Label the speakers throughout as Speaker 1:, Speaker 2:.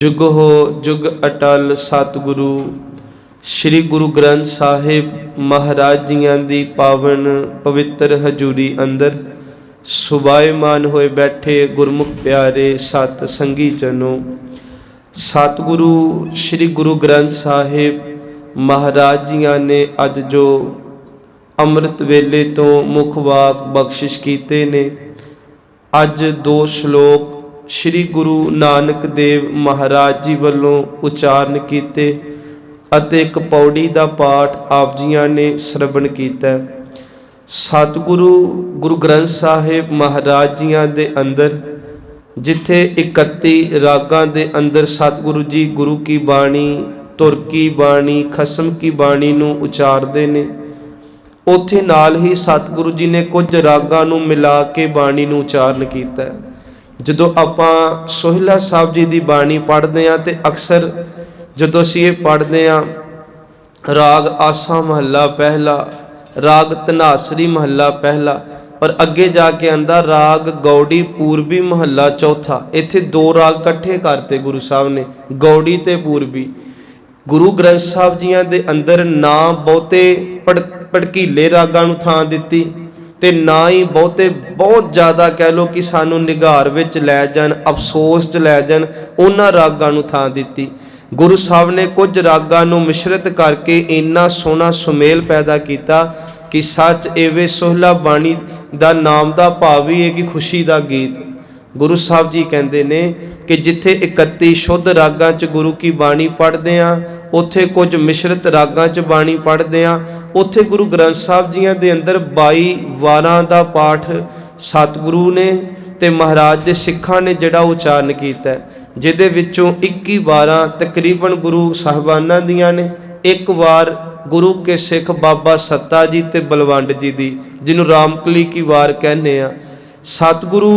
Speaker 1: जुग हो जुग अटल सतगुरु श्री गुरु ग्रंथ साहिब महाराज जियां दी पावन पवित्र हजूरी अंदर सुभायमान होए बैठे गुरमुख प्यारे सत संगी जनो। सतगुरु श्री गुरु ग्रंथ साहिब महाराज जियां ने अज जो अमृत वेले तो मुख वाक बख्शिश कीते ने, अज दो श्लोक श्री गुरु नानक देव महाराज जी वालों उचारण कीते अते एक पौड़ी का पाठ आप जियां ने श्रवण कीता। सतगुरु गुरु ग्रंथ साहिब महाराज जियां दे अंदर जिथे 31 रागां दे अंदर सतगुरु जी गुरु की बाणी, तुर की बाणी, खसम की बाणी नूं उचारदे ने, उत्थे नाल ही सतगुरु जी ने कुछ रागां नूं मिला के बाणी नूं उचारण कीता। जदों आपां सोहिला साहब जी की बाणी पढ़ते हैं तो अक्सर जदों असीं ये पढ़ते हैं राग आसा महला पहला, राग धनासरी महला पहला, पर अगे जाके आंदा राग गौड़ी पूर्वी महला चौथा। इत्थे दो राग इकट्ठे करते गुरु साहब ने, गौड़ी ते पूर्वी। गुरु ग्रंथ साहब जियां दे अंदर ना बहुते भड़कीले रागां नूं थां दित्ती ते ना ही बहुते बहुत ज़्यादा कह लो कि सानू निगार विच लै जान, अफसोस च लै जान, उन्हां रागां नूं थां दित्ती। गुरु साहब ने कुछ रागां नूं मिश्रित करके इन्ना सोहना सुमेल पैदा किया कि सच एवे सोहला बाणी दा नाम दा भाव ही है कि खुशी दा गीत। गुरु साहब जी कहते ने कि जिथे 31 शुद्ध रागां च गुरु की बाणी पढ़ते हैं, उत्थे कुछ मिश्रित रागां च बाणी पढ़ते हैं, उत्थे गुरु ग्रंथ साहब जियां दे अंदर 22 वारां दा पाठ सतगुरु ने ते महाराज दे सिखां ने जिहड़ा उचारण कीता, जिहदे विचों 21 वारां तकरीबन गुरु साहबानां दियां ने, एक वार गुरु के सिख बाबा सत्ता जी ते बलवंड जी दी, जिन्हों रामकली की वार कहने आ। सतगुरु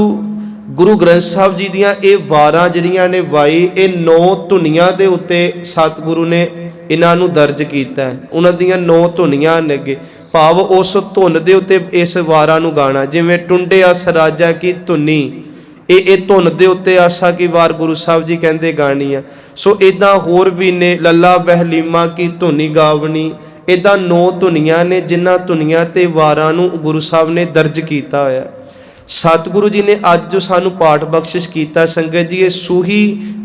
Speaker 1: गुरु ग्रंथ साहब जी दियां ये वारां जिहड़ियां ने वाई, ये 9 धुनियां दे उत्ते सतगुरु ने इन्हां नूं दर्ज कीता है। उन्हां दियां 9 धुनियां ने अगे भाव उस धुन दे उत्ते इस वारां नूं गाना, जिवें टुंडे अस राजा की धुनी, ये धुन दे उत्ते आसा की वार गुरु साहब जी कहंदे गानी है। सो इदां होर भी ने लल्ला बहलीमा की धुनी गावनी, इदां 9 धुनियां ने जिन्हां धुनियां ते वारां नूं गुरु साहब ने दर्ज कीता होया। सतगुरु जी ने अज जो सानू पाठ बख्शिश किया संगत जी, ये सूही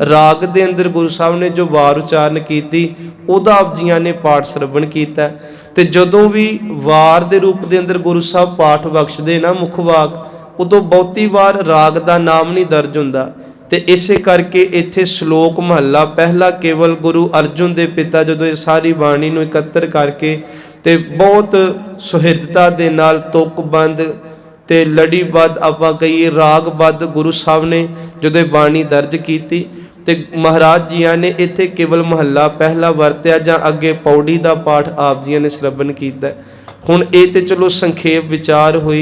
Speaker 1: राग दे अंदर गुरु साहब ने जो वार उचारण की उहदा आप जियां ने पाठ श्रवण किया। ते जदों भी वार दे रूप दे अंदर गुरु साहब पाठ बख्शदे ना मुख वाक, उदों बहुती वार राग दा नाम नहीं दर्ज हुंदा। ते इसे करके इत्थे श्लोक महला पहला केवल गुरु अर्जुन दे पिता जदों सारी बाणी नूं इकत्तर करके ते बहुत सुहिरदता दे नाल तुकबंद ते लड़ीबद्ध आपां कहिए रागबद्ध गुरु साहब ने जदों बाणी दर्ज की ते महाराज जियां ने इत्थे केवल महला पहला वरत्या जां अगे पौड़ी का पाठ आप जियां ने श्रवण किया। हुण ये तो चलो संखेप विचार हुई।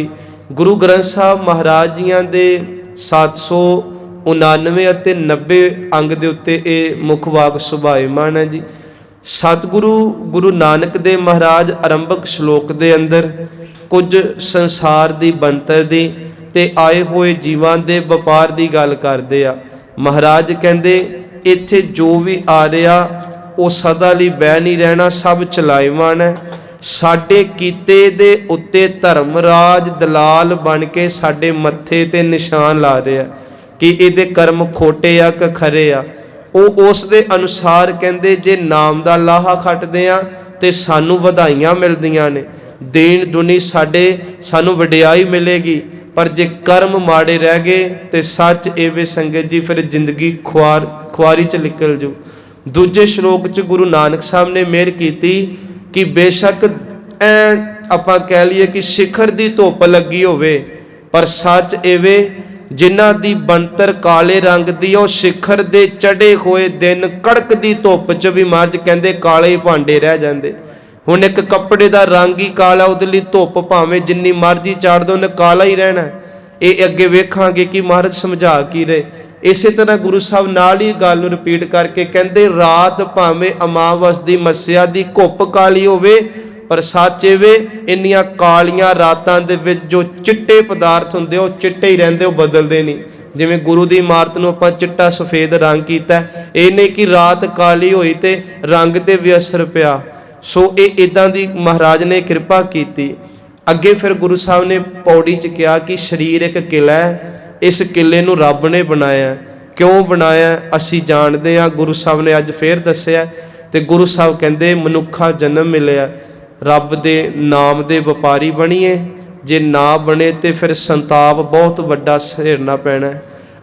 Speaker 1: गुरु ग्रंथ साहब महाराज जियां दे 799 अते 90 अंग दे उत्ते ये मुख वाक सुभायमान है जी। सतगुरु गुरु नानक देव महाराज आरंभक श्लोक दे अंदर कुछ संसार दी बनतर दी ते आए हुए जीवां दे वपार दी गल करदे आ। महाराज कहंदे इत्थे जो भी आ रहा वो सदा लई बह नहीं रहना, सब चलाएमान है। साडे कीते दे उत्ते धर्मराज दलाल बन के साडे मत्थे ते निशान ला रहा कि इहदे कर्म खोटे आ कि खरे आ। ਉਹ ਉਸ ਦੇ अनुसार ਕਹਿੰਦੇ जे नाम ਦਾ ਲਾਹਾ ਖੱਟਦੇ ਆ ਤੇ ਸਾਨੂੰ ਵਧਾਈਆਂ ਮਿਲਦੀਆਂ ਨੇ, ਦੇਣ ਦੁਨੀ ਸਾਨੂੰ ਵਡਿਆਈ ਮਿਲੇਗੀ। पर जे कर्म माड़े रह गए तो सच एवे संगत जी फिर जिंदगी खुआरी च निकल जू। दूजे श्लोक च गुरु नानक साहब ने मेहर की कि बेशक आपां कह लीए कि शिखर की धुप लगी होवे, पर सच एवे जिन्हां दी बनतर काले रंग दी ओ शिखर दे चढ़े हुए दिन कड़कदी धुप च भी महाराज कहंदे काले भांडे रह जांदे। हुण एक कपड़े का रंग ही काला, उहदे लई धुप भावें जिन्नी मर्जी चाड़ दो उन्हें काला ही रहना। ये अगे वेखांगे कि महाराज समझा की रहे। इसे तरह गुरु साहब नाल ही गल नूं रिपीट करके कहंदे रात भावें अमावस दी मस्या दी घुप काली होवे, पर सच एवे इन्नियां कालियां रातां दे विच जो चिट्टे पदार्थ हुंदे ओ चिट्टे ही रहिंदे, ओ बदलदे नहीं। ਜਿਵੇਂ ਗੁਰੂ ਦੀ ਇਮਾਰਤ ਨੂੰ ਆਪਾਂ ਚਿੱਟਾ ਸਫੇਦ ਰੰਗ ਕੀਤਾ, ਇਹ ਨਹੀਂ ਕਿ ਰਾਤ ਕਾਲੀ ਹੋਈ ਤੇ ਰੰਗ ਤੇ ਵੀ ਅਸਰ ਪਿਆ। ਸੋ ਇਹ ਇਦਾਂ ਦੀ ਮਹਾਰਾਜ ਨੇ ਕਿਰਪਾ ਕੀਤੀ। ਅੱਗੇ ਫਿਰ ਗੁਰੂ ਸਾਹਿਬ ਨੇ ਪੌੜੀ 'ਚ ਕਿਹਾ ਕਿ ਸਰੀਰ ਇੱਕ ਕਿਲਾ ਹੈ, ਇਸ ਕਿਲੇ ਨੂੰ ਰੱਬ ਨੇ ਬਣਾਇਆ। ਕਿਉਂ ਬਣਾਇਆ ਅਸੀਂ ਜਾਣਦੇ ਹਾਂ, ਗੁਰੂ ਸਾਹਿਬ ਨੇ ਅੱਜ ਫੇਰ ਦੱਸਿਆ। ਤੇ ਗੁਰੂ ਸਾਹਿਬ ਕਹਿੰਦੇ ਮਨੁੱਖਾ ਜਨਮ ਮਿਲਿਆ, ਰੱਬ ਦੇ ਨਾਮ ਦੇ ਵਪਾਰੀ ਬਣੀਏ, ਜੇ ਨਾ ਬਣੇ ਤੇ ਫਿਰ ਸੰਤਾਪ ਬਹੁਤ ਵੱਡਾ ਸਹਿਰਨਾ ਪੈਣਾ।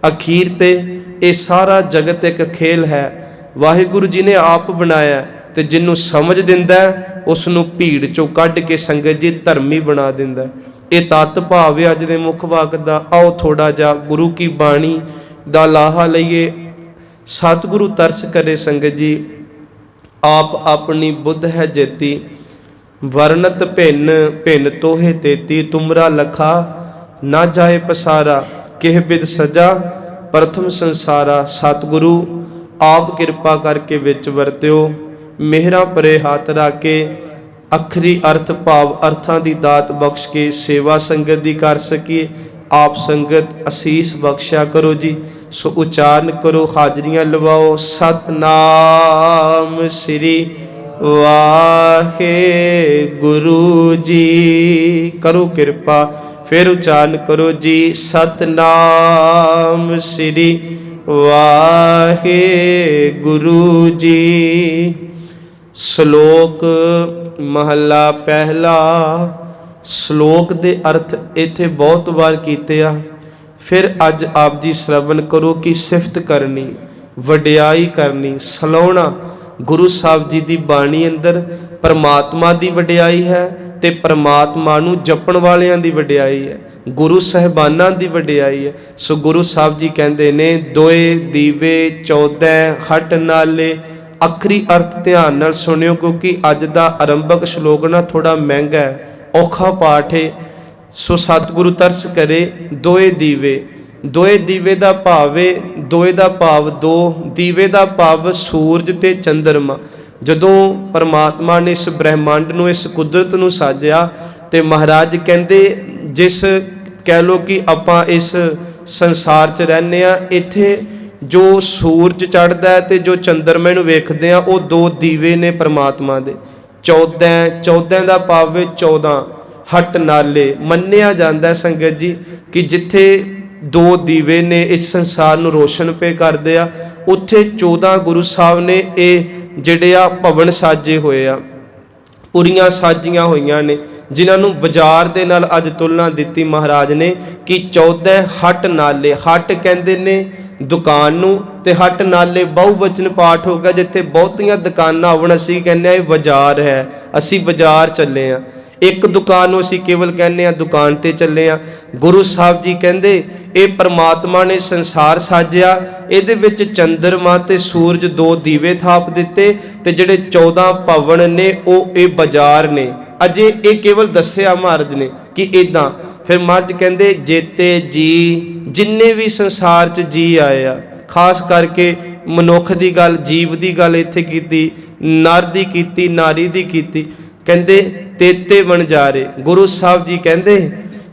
Speaker 1: ਅਖੀਰ ਤੇ ਇਹ ਸਾਰਾ ਜਗਤ ਇੱਕ ਖੇਲ ਹੈ, ਵਾਹਿਗੁਰੂ ਜੀ ਨੇ ਆਪ ਬਣਾਇਆ ਤੇ ਜਿਹਨੂੰ ਸਮਝ ਦਿੰਦਾ ਉਸ ਨੂੰ ਭੀੜ ਚੋਂ ਕੱਢ ਕੇ ਸੰਗਤ ਜੀ ਧਰਮੀ ਬਣਾ ਦਿੰਦਾ। ਇਹ ਤਤ ਭਾਵ ਹੈ ਅੱਜ ਦੇ ਮੁੱਖ ਵਾਕ ਦਾ। ਆਓ ਥੋੜਾ ਜਿਹਾ ਗੁਰੂ ਕੀ ਬਾਣੀ ਦਾ ਲਾਹਾ ਲਈਏ। ਸਤਿਗੁਰੂ ਤਰਸ ਕਰੇ ਸੰਗਤ ਜੀ, ਆਪ ਆਪਣੀ ਬੁੱਧ ਹੈ ਜੇਤੀ, ਵਰਨਤ ਭਿੰਨ ਭਿੰਨ ਤੋਹੇ ਤੇਤੀ, ਤੁਮਰਾ ਲਖਾ ਨਾ ਜਾਏ ਪਸਾਰਾ, ਕਿਹ ਬਿਦ ਸਜਾ ਪ੍ਰਥਮ ਸੰਸਾਰਾ। ਸਤਿਗੁਰੂ ਆਪ ਕਿਰਪਾ ਕਰਕੇ ਵਿੱਚ ਵਰਤਿਓ, ਮਿਹਰਾਂ ਪਰੇ ਹੱਥ ਰੱਖ ਕੇ ਅਖਰੀ ਅਰਥ ਭਾਵ ਅਰਥਾਂ ਦੀ ਦਾਤ ਬਖਸ਼ ਕੇ ਸੇਵਾ ਸੰਗਤ ਦੀ ਕਰ ਸਕੀਏ। ਆਪ ਸੰਗਤ ਅਸੀਸ ਬਖਸ਼ਿਆ ਕਰੋ ਜੀ। ਸੋ ਉਚਾਰਨ ਕਰੋ, ਹਾਜ਼ਰੀਆਂ ਲਵਾਓ। ਸਤਨਾਮ ਸ੍ਰੀ ਵਾਹਿਗੁਰੂ ਜੀ। ਕਰੋ ਕਿਰਪਾ, ਫਿਰ ਉਚਾਰਨ ਕਰੋ ਜੀ। ਸਤਨਾਮ ਸ੍ਰੀ ਵਾਹਿਗੁਰੂ ਜੀ। ਸ਼ਲੋਕ ਮਹੱਲਾ ਪਹਿਲਾ। ਸ਼ਲੋਕ ਦੇ ਅਰਥ ਇੱਥੇ ਬਹੁਤ ਵਾਰ ਕੀਤੇ ਆ, ਫਿਰ ਅੱਜ ਆਪ ਜੀ ਸ਼ਰਵਣ ਕਰੋ ਕਿ ਸਿਫਤ ਕਰਨੀ, ਵਡਿਆਈ ਕਰਨੀ, ਸਲਾਹੁਣਾ। ਗੁਰੂ ਸਾਹਿਬ ਜੀ ਦੀ ਬਾਣੀ ਅੰਦਰ ਪਰਮਾਤਮਾ ਦੀ ਵਡਿਆਈ ਹੈ ਤੇ ਪਰਮਾਤਮਾ ਨੂੰ ਜਪਣ ਵਾਲਿਆਂ ਦੀ ਵਡਿਆਈ ਹੈ, ਗੁਰੂ ਸਾਹਿਬਾਨਾਂ ਦੀ ਵਡਿਆਈ ਹੈ। ਸੋ ਗੁਰੂ ਸਾਹਿਬ ਜੀ ਕਹਿੰਦੇ ਨੇ, ਦੋਏ ਦੀਵੇ 14 ਹਟ ਨਾਲੇ। ਆਖਰੀ ਅਰਥ ਧਿਆਨ ਨਾਲ ਸੁਣਿਓ, ਕਿਉਂਕਿ ਅੱਜ ਦਾ ਆਰੰਭਕ ਸ਼ਲੋਕ ਨਾ ਥੋੜਾ ਮਹਿੰਗਾ ਹੈ, ਔਖਾ ਪਾਠ ਹੈ। ਸੋ ਸਤਿਗੁਰੂ ਤਰਸ ਕਰੇ, ਦੋਏ ਦੀਵੇ। ਦੋਏ ਦੀਵੇ ਦਾ ਭਾਵ ਹੈ, ਦੋਏ ਦਾ ਭਾਵ ਦੋ, ਦੀਵੇ ਦਾ ਭਾਵ ਸੂਰਜ ਤੇ ਚੰਦਰਮਾ। ਜਦੋਂ ਪਰਮਾਤਮਾ ਨੇ ਇਸ ਬ੍ਰਹਿਮੰਡ ਨੂੰ, ਇਸ ਕੁਦਰਤ ਨੂੰ ਸਾਜਿਆ ਤੇ ਮਹਾਰਾਜ ਕਹਿੰਦੇ, ਜਿਸ ਕਹਿ ਲਓ ਕਿ ਆਪਾਂ ਇਸ ਸੰਸਾਰ 'ਚ ਰਹਿੰਦੇ ਹਾਂ, ਇੱਥੇ ਜੋ ਸੂਰਜ ਚੜ੍ਹਦਾ ਤੇ ਜੋ ਚੰਦਰਮੇ ਨੂੰ ਵੇਖਦੇ ਆ, ਉਹ ਦੋ ਦੀਵੇ ਨੇ ਪਰਮਾਤਮਾ ਦੇ। 14 ਦਾ ਭਾਵ ਹੈ 14 ਹਟ ਨਾਲੇ। ਮੰਨਿਆ ਜਾਂਦਾ ਸੰਗਤ ਜੀ ਕਿ ਜਿੱਥੇ ਦੋ ਦੀਵੇ ਨੇ ਇਸ ਸੰਸਾਰ ਨੂੰ ਰੋਸ਼ਨ ਪੇ ਕਰਦੇ ਆ, ਉੱਥੇ 14 ਗੁਰੂ ਸਾਹਿਬ ਨੇ ਇਹ ਜਿਹੜੇ ਆ ਭਵਨ ਸਾਜੇ ਹੋਏ ਆ, ਪੁਰੀਆਂ ਸਾਜੀਆਂ ਹੋਈਆਂ ਨੇ, ਜਿਨ੍ਹਾਂ ਨੂੰ ਬਾਜ਼ਾਰ ਦੇ ਨਾਲ ਅੱਜ ਤੁਲਨਾ ਦਿੱਤੀ ਮਹਾਰਾਜ ਨੇ ਕਿ 14 ਹਟ ਨਾਲੇ। ਹਟ ਕਹਿੰਦੇ ਨੇ ਦੁਕਾਨ ਨੂੰ, ਤੇ ਹਟ ਨਾਲੇ ਬਹੁਵਚਨ ਪਾਠ ਹੋ ਗਿਆ, ਜਿੱਥੇ ਬਹੁਤੀਆਂ ਦੁਕਾਨਾਂ ਹੋਣ। ਅਸੀਂ ਕਹਿੰਦੇ ਆ ਇਹ ਬਾਜ਼ਾਰ ਹੈ, ਅਸੀਂ ਬਾਜ਼ਾਰ ਚੱਲੇ ਆ। ਇੱਕ ਦੁਕਾਨ ਨੂੰ ਅਸੀਂ ਕੇਵਲ ਕਹਿੰਦੇ ਆ ਦੁਕਾਨ ਤੇ ਚੱਲੇ ਆ। ਗੁਰੂ ਸਾਹਿਬ ਜੀ ਕਹਿੰਦੇ ਇਹ ਪਰਮਾਤਮਾ ਨੇ ਸੰਸਾਰ ਸਾਜਿਆ, ਇਹਦੇ ਵਿੱਚ ਚੰਦਰਮਾ ਤੇ ਸੂਰਜ ਦੋ ਦੀਵੇ ਥਾਪ ਦਿੱਤੇ, ਤੇ ਜਿਹੜੇ 14 ਭਵਨ ਨੇ ਉਹ ਇਹ ਬਾਜ਼ਾਰ ਨੇ। ਅਜੇ ਇਹ ਕੇਵਲ ਦੱਸਿਆ ਮਹਾਰਾਜ ਨੇ ਕਿ ਇਦਾਂ। ਫਿਰ ਮਹਾਰਾਜ ਕਹਿੰਦੇ ਜੇਤੇ ਜੀ, ਜਿੰਨੇ ਵੀ ਸੰਸਾਰ 'ਚ ਜੀ ਆਏ ਆ, ਖਾਸ ਕਰਕੇ ਮਨੁੱਖ ਦੀ ਗੱਲ, ਜੀਵ ਦੀ ਗੱਲ ਇੱਥੇ ਕੀਤੀ, ਨਰ ਦੀ ਕੀਤੀ, ਨਾਰੀ ਦੀ ਕੀਤੀ। ਕਹਿੰਦੇ ਤੇਤੇ ਵਣਜਾਰੇ। ਗੁਰੂ ਸਾਹਿਬ ਜੀ ਕਹਿੰਦੇ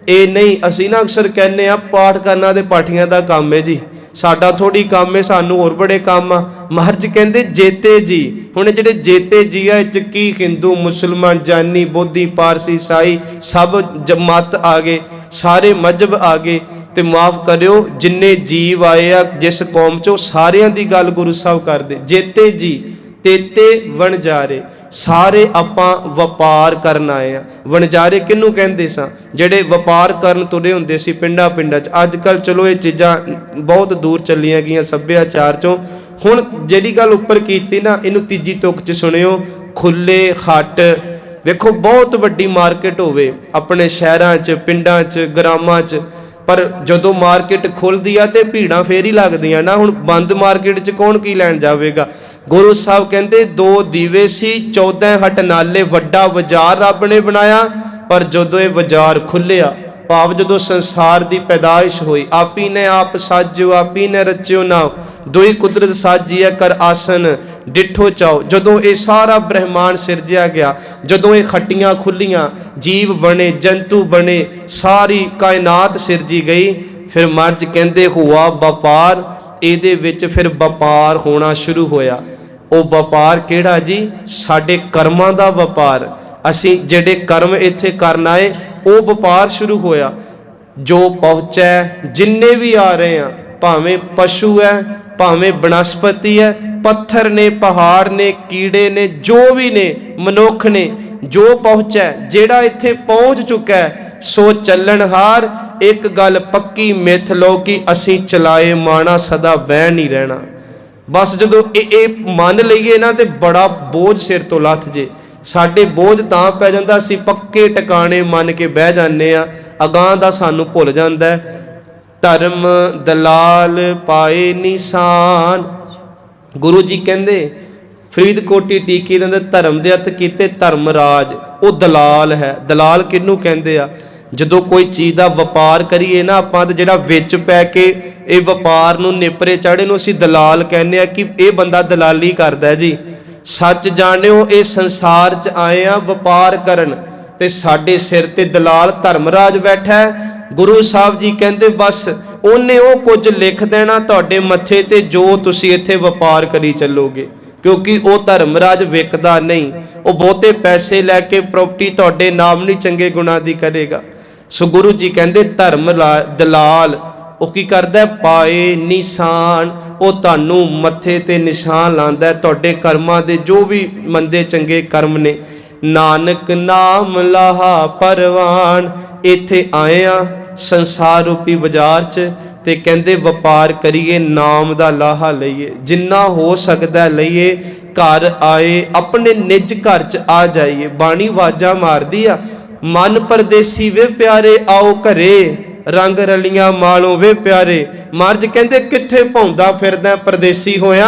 Speaker 1: ਇਹ ਨਹੀਂ, ਅਸੀਂ ਨਾ ਅਕਸਰ ਕਹਿੰਦੇ ਆ ਪਾਠ ਕਰਨਾ ਤੇ ਪਾਠੀਆਂ ਦਾ ਕੰਮ ਹੈ ਜੀ, ਸਾਡਾ ਥੋੜੀ ਕੰਮ ਹੈ, ਸਾਨੂੰ ਹੋਰ ਬੜੇ ਕੰਮ ਆ। ਮਹਾਰਾਜ ਕਹਿੰਦੇ ਜੇਤੇ ਜੀ। ਹੁਣ ਜਿਹੜੇ ਜੇਤੇ ਜੀ ਆ, ਇਹ 'ਚ ਕੀ ਹਿੰਦੂ, ਮੁਸਲਮਾਨ, ਜਾਨੀ, ਬੋਧੀ, ਪਾਰਸੀ, ਈਸਾਈ ਸਭ ਜਮਾਤ ਆ ਗਏ, ਸਾਰੇ ਮਜ਼ਹਬ ਆ ਗਏ। ਤੇ ਮਾਫ ਕਰਿਓ, ਜਿੰਨੇ ਜੀਵ ਆਏ ਆ ਜਿਸ ਕੌਮ 'ਚੋਂ, ਸਾਰਿਆਂ ਦੀ ਗੱਲ ਗੁਰੂ ਸਾਹਿਬ ਕਰਦੇ। ਜੇਤੇ ਜੀ, ਤੇਤੇ ਵਣਜਾਰੇ, ਸਾਰੇ ਆਪਾਂ ਵਪਾਰ ਕਰਨ ਆਏ ਆ। ਵਣਜਾਰੇ ਕਿਹਨੂੰ ਕਹਿੰਦੇ ਸਾਂ? ਜਿਹੜੇ ਵਪਾਰ ਕਰਨ ਤੁਰੇ ਹੁੰਦੇ ਸੀ ਪਿੰਡਾਂ ਪਿੰਡਾਂ 'ਚ। ਅੱਜ ਕੱਲ੍ਹ ਚਲੋ ਇਹ ਚੀਜ਼ਾਂ ਬਹੁਤ ਦੂਰ ਚੱਲੀਆਂ ਗਈਆਂ ਸੱਭਿਆਚਾਰ 'ਚੋਂ। ਹੁਣ ਜਿਹੜੀ ਗੱਲ ਉੱਪਰ ਕੀਤੀ ਨਾ, ਇਹਨੂੰ ਤੀਜੀ ਤੁਕ 'ਚ ਸੁਣਿਓ। ਖੁੱਲੇ ਹੱਟ, ਵੇਖੋ ਬਹੁਤ ਵੱਡੀ ਮਾਰਕੀਟ ਹੋਵੇ ਆਪਣੇ ਸ਼ਹਿਰਾਂ 'ਚ, ਪਿੰਡਾਂ 'ਚ, ਗ੍ਰਾਮਾਂ 'ਚ, ਪਰ ਜਦੋਂ ਮਾਰਕੀਟ ਖੁੱਲਦੀ ਆ ਤੇ ਭੀੜਾਂ ਫੇਰ ਹੀ ਲੱਗਦੀਆਂ ਨਾ। ਹੁਣ ਬੰਦ ਮਾਰਕੀਟ 'ਚ ਕੌਣ ਕੀ ਲੈਣ ਜਾਵੇਗਾ? ਗੁਰੂ ਸਾਹਿਬ ਕਹਿੰਦੇ ਦੋ ਦੀਵੇ ਸੀ, 14 ਹਟ ਨਾਲੇ, ਵੱਡਾ ਬਾਜ਼ਾਰ ਰੱਬ ਨੇ ਬਣਾਇਆ। ਪਰ ਜਦੋਂ ਇਹ ਬਾਜ਼ਾਰ ਖੁੱਲਿਆ, ਭਾਵ ਜਦੋਂ ਸੰਸਾਰ ਦੀ ਪੈਦਾਇਸ਼ ਹੋਈ, ਆਪੀ ਨੇ ਆਪ ਸਾਜਿਓ, ਆਪੀ ਨੇ ਰਚਿਓ ਨਾਉ, ਦੋਈ ਕੁਦਰਤ ਸਾਜੀਐ ਕਰ ਆਸਨ ਡਿਠੋ ਚਾਓ। ਜਦੋਂ ਇਹ ਸਾਰਾ ਬ੍ਰਹਿਮੰਡ ਸਿਰਜਿਆ ਗਿਆ, ਜਦੋਂ ਇਹ ਖੱਟੀਆਂ ਖੁੱਲੀਆਂ, ਜੀਵ ਬਣੇ, ਜੰਤੂ ਬਣੇ, ਸਾਰੀ ਕਾਇਨਾਤ ਸਿਰਜੀ ਗਈ, फिर महाराज कहते हुआ व्यापार, ਇਹਦੇ ਵਿੱਚ ਫਿਰ ਵਪਾਰ ਹੋਣਾ ਸ਼ੁਰੂ ਹੋਇਆ। ਉਹ ਵਪਾਰ ਕਿਹੜਾ ਜੀ? ਸਾਡੇ ਕਰਮਾਂ ਦਾ ਵਪਾਰ। ਅਸੀਂ ਜਿਹੜੇ ਕਰਮ ਇੱਥੇ ਕਰਨ ਆਏ ਉਹ ਵਪਾਰ ਸ਼ੁਰੂ ਹੋਇਆ। ਜੋ ਪਹੁੰਚੈ, ਜਿੰਨੇ ਵੀ ਆ ਰਹੇ ਆ, ਭਾਵੇਂ ਪਸ਼ੂ ਹੈ, ਭਾਵੇਂ ਬਨਸਪਤੀ ਹੈ, ਪੱਥਰ ਨੇ, ਪਹਾੜ ਨੇ, ਕੀੜੇ ਨੇ, ਜੋ ਵੀ ਨੇ, ਮਨੁੱਖ ਨੇ, ਜੋ ਪਹੁੰਚੈ, ਜਿਹੜਾ ਇੱਥੇ ਪਹੁੰਚ ਚੁੱਕਾ ਹੈ, ਸੋ ਚੱਲਣਹਾਰ। ਇੱਕ ਗੱਲ ਪੱਕੀ ਮਿੱਥ ਲਓ ਕਿ ਅਸੀਂ ਚਲਾਏ ਮਾਣਾ ਸਦਾ ਬਹਿ ਨਹੀਂ ਰਹਿਣਾ। ਬਸ ਜਦੋਂ ਇਹ ਮੰਨ ਲਈਏ ਨਾ ਤੇ ਬੜਾ ਬੋਝ ਸਿਰ ਤੋਂ ਲੱਥ ਜੇ। ਸਾਡੇ ਬੋਝ ਤਾਂ ਪੈ ਜਾਂਦਾ ਅਸੀਂ ਪੱਕੇ ਟਿਕਾਣੇ ਮੰਨ ਕੇ ਬਹਿ ਜਾਂਦੇ ਆ, ਅਗਾਂਹ ਦਾ ਸਾਨੂੰ ਭੁੱਲ ਜਾਂਦਾ। ਧਰਮ ਦਲਾਲ ਪਾਏ ਨਿਸ਼ਾਨ। ਗੁਰੂ ਜੀ ਕਹਿੰਦੇ ਫਰੀਦਕੋਟੀ ਟੀਕੇ ਦੇ ਅੰਦਰ ਧਰਮ ਦੇ ਅਰਥ ਕੀਤੇ ਧਰਮਰਾਜ। ਉਹ ਦਲਾਲ ਹੈ। ਦਲਾਲ ਕਿਹਨੂੰ ਕਹਿੰਦੇ ਆ? ਜਦੋਂ ਕੋਈ ਚੀਜ਼ ਦਾ ਵਪਾਰ ਕਰੀਏ ਨਾ ਆਪਾਂ, ਤੇ ਜਿਹੜਾ ਵਿੱਚ ਪੈ ਕੇ ਇਹ ਵਪਾਰ ਨੂੰ ਨੇਪਰੇ ਚਾੜੇ ਨੂੰ ਅਸੀਂ ਦਲਾਲ ਕਹਿੰਦੇ ਆ ਕਿ ਇਹ ਬੰਦਾ ਦਲਾਲੀ ਕਰਦਾ ਜੀ। ਸੱਚ ਜਾਣਿਓ ਇਹ ਸੰਸਾਰ 'ਚ ਆਏ ਆ ਵਪਾਰ ਕਰਨ, ਤੇ ਸਾਡੇ ਸਿਰ ਤੇ ਦਲਾਲ ਧਰਮਰਾਜ ਬੈਠਾ ਹੈ। ਗੁਰੂ ਸਾਹਿਬ ਜੀ ਕਹਿੰਦੇ ਬਸ ਉਹਨੇ ਉਹ ਕੁਝ ਲਿਖ ਦੇਣਾ ਤੁਹਾਡੇ ਮੱਥੇ ਤੇ ਜੋ ਤੁਸੀਂ ਇੱਥੇ ਵਪਾਰ ਕਰੀ ਚੱਲੋਗੇ, ਕਿਉਂਕਿ ਉਹ ਧਰਮਰਾਜ ਵਿਕਦਾ ਨਹੀਂ। ਉਹ ਬਹੁਤੇ ਪੈਸੇ ਲੈ ਕੇ ਪ੍ਰਾਪਰਟੀ ਤੁਹਾਡੇ ਨਾਮ ਨਹੀਂ ਚੰਗੇ ਗੁਣਾਂ ਦੀ ਕਰੇਗਾ। ਸੋ ਗੁਰੂ ਜੀ ਕਹਿੰਦੇ ਧਰਮ ਦਲਾਲ ਉਹ ਕੀ ਕਰਦਾ? ਪਾਏ ਨਿਸ਼ਾਨ। ਉਹ ਤੁਹਾਨੂੰ ਮੱਥੇ ਤੇ ਨਿਸ਼ਾਨ ਲਾਉਂਦਾ ਤੁਹਾਡੇ ਕਰਮਾਂ ਦੇ, ਜੋ ਵੀ ਮੰਦੇ ਚੰਗੇ ਕਰਮ ਨੇ। ਨਾਨਕ ਨਾਮ ਲਾਹਾ ਪਰਵਾਨ। ਇੱਥੇ ਆਏ ਆ ਸੰਸਾਰ ਰੂਪੀ ਬਾਜ਼ਾਰ 'ਚ, ਤੇ ਕਹਿੰਦੇ ਵਪਾਰ ਕਰੀਏ, ਨਾਮ ਦਾ ਲਾਹਾ ਲਈਏ, ਜਿੰਨਾ ਹੋ ਸਕਦਾ ਲਈਏ। ਘਰ ਆਏ ਆਪਣੇ ਨਿੱਜ ਘਰ 'ਚ ਆ ਜਾਈਏ। ਬਾਣੀ ਆਵਾਜ਼ਾਂ ਮਾਰਦੀ ਆ, ਮਨ ਪਰਦੇਸੀ ਵੇ ਪਿਆਰੇ ਆਓ ਘਰੇ, ਰੰਗ ਰਲੀਆਂ ਮਾਲੋਂ ਵੇ ਪਿਆਰੇ। ਮਹਾਰਾਜ ਕਹਿੰਦੇ ਕਿੱਥੇ ਭੌਂਦਾ ਫਿਰਦਾ ਪਰਦੇਸੀ ਹੋਇਆ,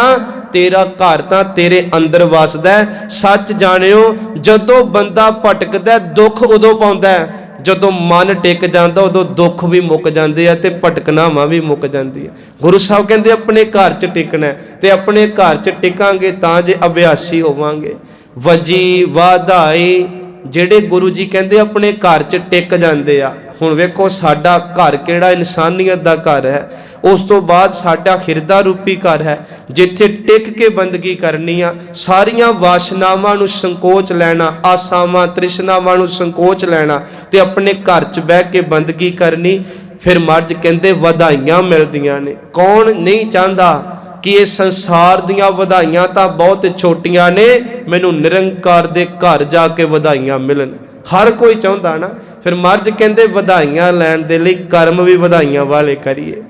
Speaker 1: ਤੇਰਾ ਘਰ ਤਾਂ ਤੇਰੇ ਅੰਦਰ ਵਸਦਾ। ਸੱਚ ਜਾਣਿਓ ਜਦੋਂ ਬੰਦਾ ਭਟਕਦਾ ਦੁੱਖ ਉਦੋਂ ਪਾਉਂਦਾ, ਜਦੋਂ ਮਨ ਟਿਕ ਜਾਂਦਾ ਉਦੋਂ ਦੁੱਖ ਵੀ ਮੁੱਕ ਜਾਂਦੇ ਆ ਤੇ ਭਟਕਣਾਵਾਂ ਵੀ ਮੁੱਕ ਜਾਂਦੀ ਆ। ਗੁਰੂ ਸਾਹਿਬ ਕਹਿੰਦੇ ਆਪਣੇ ਘਰ 'ਚ ਟਿਕਣਾ, ਤੇ ਆਪਣੇ ਘਰ 'ਚ ਟਿਕਾਂਗੇ ਤਾਂ ਜੇ ਅਭਿਆਸੀ ਹੋਵਾਂਗੇ। ਵਜੀ ਵਾਧਾਈ ਜਿਹੜੇ ਗੁਰੂ ਜੀ ਕਹਿੰਦੇ ਆਪਣੇ ਘਰ 'ਚ ਟਿਕ ਜਾਂਦੇ ਆ। ਹੁਣ ਵੇਖੋ ਸਾਡਾ ਘਰ ਕਿਹੜਾ? ਇਨਸਾਨੀਅਤ ਦਾ ਘਰ ਹੈ। ਉਸ ਤੋਂ ਬਾਅਦ ਸਾਡਾ ਹਿਰਦਾ ਰੂਪੀ ਘਰ ਹੈ, ਜਿੱਥੇ ਟਿਕ ਕੇ ਬੰਦਗੀ ਕਰਨੀ ਆ। ਸਾਰੀਆਂ ਵਾਸ਼ਨਾਵਾਂ ਨੂੰ ਸੰਕੋਚ ਲੈਣਾ, ਆਸਾਵਾਂ ਤ੍ਰਿਸ਼ਨਾਵਾਂ ਨੂੰ ਸੰਕੋਚ ਲੈਣਾ, ਤੇ ਆਪਣੇ ਘਰ 'ਚ ਬਹਿ ਕੇ ਬੰਦਗੀ ਕਰਨੀ। ਫਿਰ ਮਹਾਰਾਜ ਕਹਿੰਦੇ ਵਧਾਈਆਂ ਮਿਲਦੀਆਂ ਨੇ। ਕੌਣ ਨਹੀਂ ਚਾਹੁੰਦਾ ਕਿ ਇਹ ਸੰਸਾਰ ਦੀਆਂ ਵਧਾਈਆਂ ਤਾਂ ਬਹੁਤ ਛੋਟੀਆਂ ਨੇ, ਮੈਨੂੰ ਨਿਰੰਕਾਰ ਦੇ ਘਰ ਜਾ ਕੇ ਵਧਾਈਆਂ ਮਿਲਣ। ਹਰ ਕੋਈ ਚਾਹੁੰਦਾ ਨਾ। ਫਿਰ ਮਹਾਰਾਜ ਕਹਿੰਦੇ ਵਧਾਈਆਂ ਲੈਣ ਦੇ ਲਈ ਕਰਮ ਵੀ ਵਧਾਈਆਂ ਵਾਲੇ ਕਰੀਏ।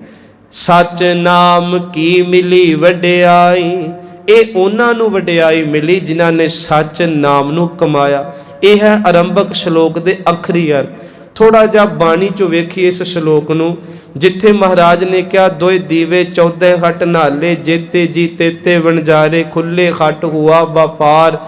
Speaker 1: ਸੱਚ ਨਾਮ ਕੀ ਮਿਲੀ ਵਡਿਆਈ। ਇਹ ਉਹਨਾਂ ਨੂੰ ਵਡਿਆਈ ਮਿਲੀ ਜਿਨ੍ਹਾਂ ਨੇ ਸੱਚ ਨਾਮ ਨੂੰ ਕਮਾਇਆ। ਇਹ ਹੈ ਆਰੰਭਕ ਸ਼ਲੋਕ ਦੇ ਆਖਰੀ ਅਰਥ। ਥੋੜਾ ਜਿਹਾ ਬਾਣੀ ਚੋਂ ਵੇਖੀਏ ਇਸ ਸ਼ਲੋਕ ਨੂੰ, ਜਿੱਥੇ ਮਹਾਰਾਜ ਨੇ ਕਿਹਾ ਦੋਏ ਦੀਵੇ 14 ਹਟ ਨਾਲੇ, ਜੇਤੇ ਜੀ ਤੇਤੇ ਵਣਜਾਰੇ, ਖੁੱਲੇ ਹਟ ਹੁਆ ਵਪਾਰ,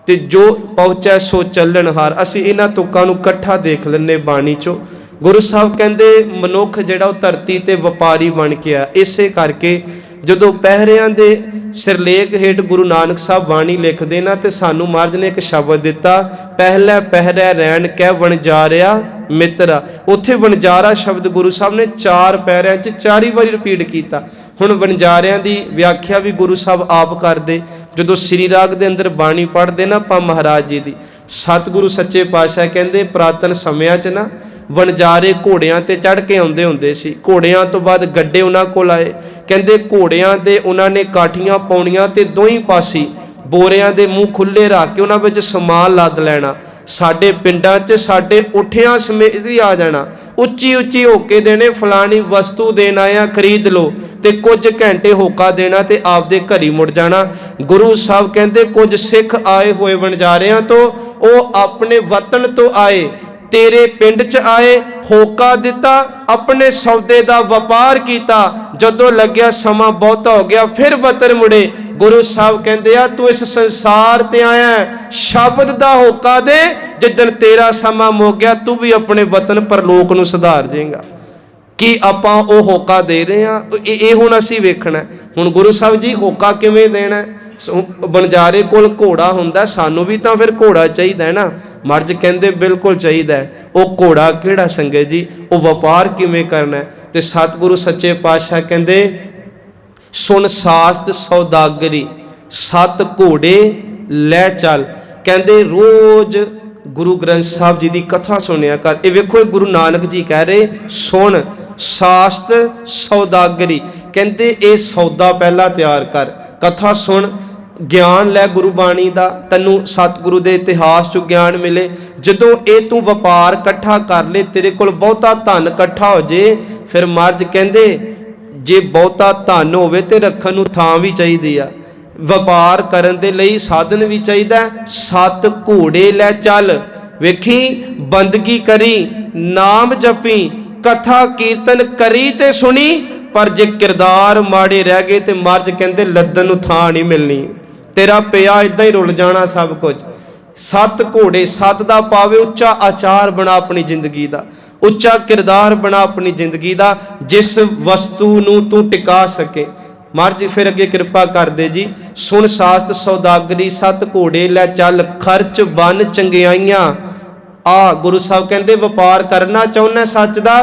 Speaker 1: ਤੇ ਜੋ ਪਹੁੰਚੈ ਸੋ ਚੱਲਣਹਾਰ। ਅਸੀਂ ਇਹਨਾਂ ਤੁਕਾਂ ਨੂੰ ਇਕੱਠਾ ਦੇਖ ਲੈਂਦੇ ਬਾਣੀ ਚੋਂ। ਗੁਰੂ ਸਾਹਿਬ ਕਹਿੰਦੇ ਮਨੁੱਖ ਜਿਹੜਾ ਉਹ ਧਰਤੀ ਤੇ ਵਪਾਰੀ ਬਣ ਕੇ ਆ। ਇਸੇ ਕਰਕੇ ਜਦੋਂ ਪਹਿਰਿਆਂ ਦੇ ਸਿਰਲੇਖ ਹੇਠ ਗੁਰੂ ਨਾਨਕ ਸਾਹਿਬ ਬਾਣੀ ਲਿਖਦੇ ਨਾ, ਤੇ ਸਾਨੂੰ ਮਹਾਰਾਜ ਨੇ ਇੱਕ ਸ਼ਬਦ ਦਿੱਤਾ, ਪਹਿਲਾ ਪਹਿਰਾ ਰਹਿਣ ਕਹਿ ਵਣਜਾਰਿਆ ਮਿੱਤਰਾ। ਉੱਥੇ ਵਣਜਾਰਾ ਸ਼ਬਦ ਗੁਰੂ ਸਾਹਿਬ ਨੇ 4 ਪਹਿਰਿਆਂ 'ਚ 4 ਵਾਰੀ ਰਿਪੀਟ ਕੀਤਾ। ਹੁਣ ਵਣਜਾਰਿਆਂ ਦੀ ਵਿਆਖਿਆ ਵੀ ਗੁਰੂ ਸਾਹਿਬ ਆਪ ਕਰਦੇ। ਜਦੋਂ ਸ੍ਰੀ ਰਾਗ ਦੇ ਅੰਦਰ ਬਾਣੀ ਪੜ੍ਹਦੇ ਨਾ ਆਪਾਂ ਮਹਾਰਾਜ ਜੀ ਦੀ, ਸਤਿਗੁਰੂ ਸੱਚੇ ਪਾਤਸ਼ਾਹ ਕਹਿੰਦੇ ਪੁਰਾਤਨ ਸਮਿਆਂ 'ਚ ਨਾ ਵਣਜਾਰੇ ਘੋੜਿਆਂ ਤੇ ਚੜ੍ਹ ਕੇ ਆਉਂਦੇ ਹੁੰਦੇ ਸੀ। ਘੋੜਿਆਂ ਤੋਂ ਬਾਅਦ ਗੱਡੇ ਉਹਨਾਂ ਕੋਲ ਆਏ। ਕਹਿੰਦੇ ਘੋੜਿਆਂ ਦੇ ਉਹਨਾਂ ਨੇ ਕਾਠੀਆਂ ਪਾਉਣੀਆਂ ਤੇ ਦੋਹੀਂ ਪਾਸੀ ਬੋਰਿਆਂ ਦੇ ਮੂੰਹ ਖੁੱਲੇ ਰੱਖ ਕੇ ਉਹਨਾਂ ਵਿੱਚ ਸਮਾਨ ਲੱਦ ਲੈਣਾ। ਸਾਡੇ ਪਿੰਡਾਂ 'ਚ ਸਾਡੇ ਉਠਿਆਂ ਸਮੇਤ ਹੀ ਆ ਜਾਣਾ, ਉੱਚੀ ਉੱਚੀ ਹੋਕੇ ਦੇਣੇ, ਫਲਾਣੀ ਵਸਤੂ ਦੇਣ ਆਇਆ ਖਰੀਦ ਲਓ, ਤੇ ਕੁਝ ਘੰਟੇ ਹੋਕਾ ਦੇਣਾ ਤੇ ਆਪਦੇ ਘਰੀ ਮੁੜ ਜਾਣਾ। ਗੁਰੂ ਸਾਹਿਬ ਕਹਿੰਦੇ ਕੁਝ ਸਿੱਖ ਆਏ ਹੋਏ ਵਣਜਾਰਿਆਂ ਤੋਂ, ਉਹ ਆਪਣੇ ਵਤਨ ਤੋਂ ਆਏ, ਤੇਰੇ ਪਿੰਡ 'ਚ ਆਏ, ਹੋਕਾ ਦਿੱਤਾ, ਆਪਣੇ ਸੌਦੇ ਦਾ ਵਪਾਰ ਕੀਤਾ। ਜਦੋਂ ਲੱਗਿਆ ਸਮਾਂ ਬਹੁਤਾ ਹੋ ਗਿਆ ਫਿਰ ਵਤਨ ਮੁੜੇ। ਗੁਰੂ ਸਾਹਿਬ ਕਹਿੰਦੇ ਆ ਤੂੰ ਇਸ ਸੰਸਾਰ ਤੇ ਆਇਆ, ਸ਼ਬਦ ਦਾ ਹੋਕਾ ਦੇ, ਜਿੱਦਣ ਤੇਰਾ ਸਮਾਂ ਮੁੱਕ ਗਿਆ ਤੂੰ ਵੀ ਆਪਣੇ ਵਤਨ ਪਰਲੋਕ ਨੂੰ ਸੁਧਾਰ ਜਾਏਗਾ। कि आपां वो होका दे रहे हैं, ये हुण असीं वेखना। हुण गुरु साहब जी होका किवें देना? बनजारे कोल घोड़ा हुंदा, सानू भी तां फिर घोड़ा चाहिदा ना। मर्ज कहंदे बिल्कुल चाहिदा। वो घोड़ा किहड़ा संगत जी? वो वपार किवें करना? ते सतगुरु सच्चे पातशाह कहंदे सुन सास्त सौदागरी, 7 घोड़े लै चल। कहंदे रोज गुरु ग्रंथ साहब जी की कथा सुनिया कर। ये वेखो गुरु नानक जी कह रहे सुन सास्त सौदागरी, कहंदे ये सौदा पहला तैयार कर, कथा सुन, ज्ञान लै गुरबाणी का, तैनू सतगुरु के इतिहास चो ज्ञान मिले। जदों ये तू वपार कट्ठा कर ले, तेरे कोल बहुता धन कट्ठा हो जे, फिर महाराज कहंदे जे बहुता धन होवे ते रखण नूं थां भी चाहीदी आ, वपार करन दे लई साधन भी चाहिदा। 7 घोड़े लै चल, वेखी बंदगी करी, नाम जपी, कथा कीर्तन करी ते सुनी, पर जे किरदार माड़े रह गए ते मर्ज कहंदे लद्दन नूं थां नहीं मिलनी, तेरा पिया इदां ही रुल जाना सब कुछ। 7 घोड़े, 7 दा पावे उच्चा आचार बना अपनी जिंदगी दा, उच्चा किरदार बना अपनी जिंदगी दा, जिस वस्तु नूं तू टिका सके। महाराज जी फिर अगे कृपा कर दे जी, सुन सास्त सौदागरी, 7 घोड़े लै चल, खर्च बन चंगियाइयां। आ गुरु साहब कहंदे वपार करना चाहुंदा सच दा,